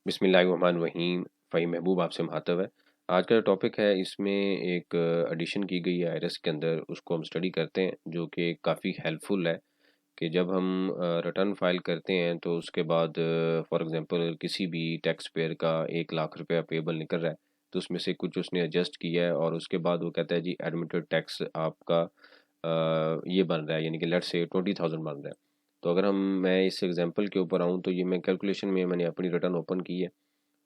बिस्मिल्लाहिर्रहमानिर्रहीम। फ़हीम महबूब आपसे मुखातब है। आज का जो टॉपिक है इसमें एक एडिशन की गई है आयरस के अंदर, उसको हम स्टडी करते हैं जो कि काफ़ी हेल्पफुल है कि जब हम रिटर्न फाइल करते हैं तो उसके बाद फॉर एग्जांपल किसी भी टैक्स पेयर का 1 लाख रुपया पेबल निकल रहा है, तो उसमें से कुछ उसने एडजस्ट किया है और उसके बाद वो कहता है जी एडमिटेड टैक्स आपका ये बन रहा है, यानी कि लेट्स से 20,000 बन रहा है। तो अगर मैं इस एग्जांपल के ऊपर आऊँ तो ये मैं कैलकुलेशन में मैंने अपनी रिटर्न ओपन की है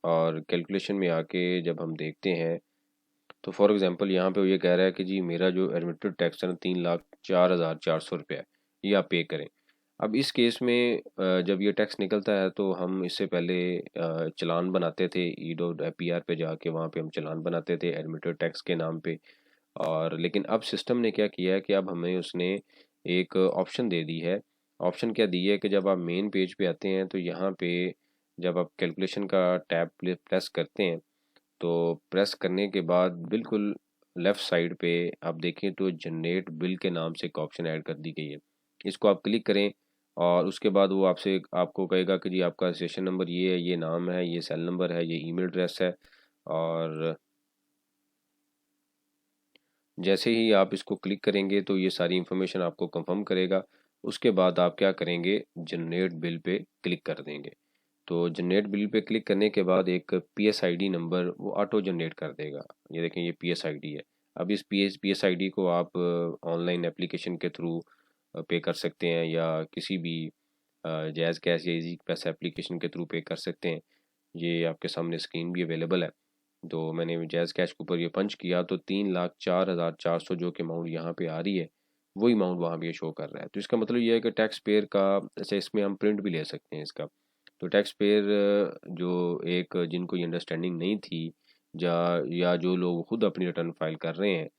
और कैलकुलेशन में आके जब हम देखते हैं तो फॉर एग्जांपल यहाँ पे वो ये कह रहा है कि जी मेरा जो एडमिटेड टैक्स है ना 3,04,400 रुपया है, ये आप पे करें। अब इस केस में जब ये टैक्स निकलता है तो हम इससे पहले चालान बनाते थे ई.पी.आर पे जाके, वहाँ पे हम चालान बनाते थे एडमिटेड टैक्स के नाम पे। और लेकिन अब सिस्टम ने क्या किया है कि अब हमें उसने एक ऑप्शन दे दी है। ऑप्शन क्या दी है कि जब आप मेन पेज पे आते हैं तो यहाँ पे जब आप कैलकुलेशन का टैब प्रेस करते हैं तो प्रेस करने के बाद बिल्कुल लेफ़्ट साइड पे आप देखें तो जनरेट बिल के नाम से एक ऑप्शन ऐड कर दी गई है। इसको आप क्लिक करें और उसके बाद वो आपको कहेगा कि जी आपका सेशन नंबर ये है, ये नाम है, ये सेल नंबर है, ये ईमेल एड्रेस है। और जैसे ही आप इसको क्लिक करेंगे तो ये सारी इन्फॉर्मेशन आपको कंफर्म करेगा। उसके बाद आप क्या करेंगे, जनरेट बिल पे क्लिक कर देंगे। तो जनरेट बिल पे क्लिक करने के बाद एक पीएसआईडी नंबर वो ऑटो जनरेट कर देगा। ये देखें, ये पीएसआईडी है। अब इस पीएसआईडी को आप ऑनलाइन एप्लीकेशन के थ्रू पे कर सकते हैं या किसी भी जैज़ कैश या इजी पैसा एप्लीकेशन के थ्रू पे कर सकते हैं। ये आपके सामने स्क्रीन भी अवेलेबल है। तो मैंने जैज़ कैश के ऊपर ये पंच किया तो 3,04,400 जो कि अमाउंट यहाँ पे आ रही है, वही अमाउंट वहाँ पे ये शो कर रहा है। तो इसका मतलब ये है कि टैक्स पेयर का, अच्छा इसमें हम प्रिंट भी ले सकते हैं इसका। तो टैक्स पेयर जो एक जिनको ये अंडरस्टैंडिंग नहीं थी या जो लोग खुद अपनी रिटर्न फाइल कर रहे हैं,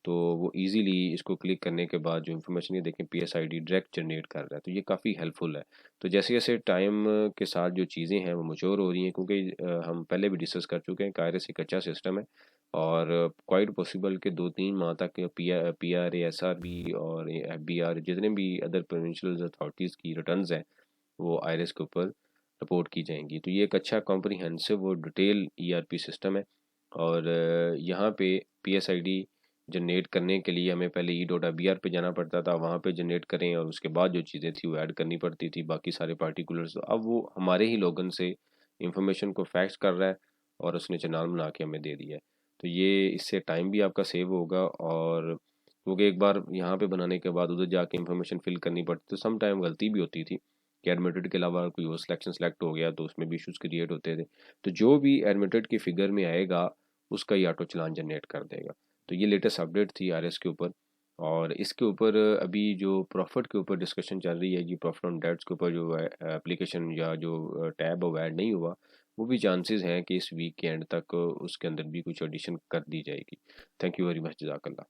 तो वो इजीली इसको क्लिक करने के बाद जो इन्फॉर्मेशन ये देखें पीएसआईडी डायरेक्ट जनरेट कर रहा है। तो ये काफ़ी हेल्पफुल है। तो जैसे जैसे टाइम के साथ जो चीज़ें हैं वो मैच्योर हो रही हैं, क्योंकि हम पहले भी डिस्कस कर चुके हैं, कायरस एक अच्छा सिस्टम है और क्वाइट पॉसिबल के 2-3 माह तक P R A S R B और एफ बी आर जितने भी अदर प्रोविंशियल अथॉरिटीज़ की रिटर्न्स हैं वो आयरस के ऊपर रिपोर्ट की जाएंगी। तो ये एक अच्छा कॉम्प्रिहेंसिव और डिटेल ईआरपी सिस्टम है। और यहाँ पे पीएसआईडी जनरेट करने के लिए हमें पहले ई.बी.आर पे जाना पड़ता था, वहाँ पे जनरेट करें और उसके बाद जो चीज़ें थी वो ऐड करनी पड़ती थी, बाकी सारे पार्टिकुलर्स। तो अब वो हमारे ही लोगन से इंफॉर्मेशन को फैक्स कर रहा है और उसने चालान बना के हमें दे दिया है। तो ये इससे टाइम भी आपका सेव होगा, और क्योंकि एक बार यहाँ पे बनाने के बाद उधर जाके इंफॉर्मेशन फिल करनी पड़ती, तो सम टाइम गलती भी होती थी कि एडमिटेड के अलावा कोई और सिलेक्शन सेलेक्ट हो गया तो उसमें भी इश्यूज क्रिएट होते थे। तो जो भी एडमिटेड की फिगर में आएगा उसका ही ऑटो चालान जनरेट कर देगा। तो ये लेटेस्ट अपडेट थी आरएस के ऊपर। और इसके ऊपर अभी जो प्रॉफिट के ऊपर डिस्कशन चल रही है, जी प्रॉफिट ऑन डेट्स के ऊपर जो एप्लीकेशन या जो टैब वो ऐड नहीं हुआ, वो भी चांसेस हैं कि इस वीक के एंड तक उसके अंदर भी कुछ एडिशन कर दी जाएगी। थैंक यू वेरी मच, जज़ाकल्लाह।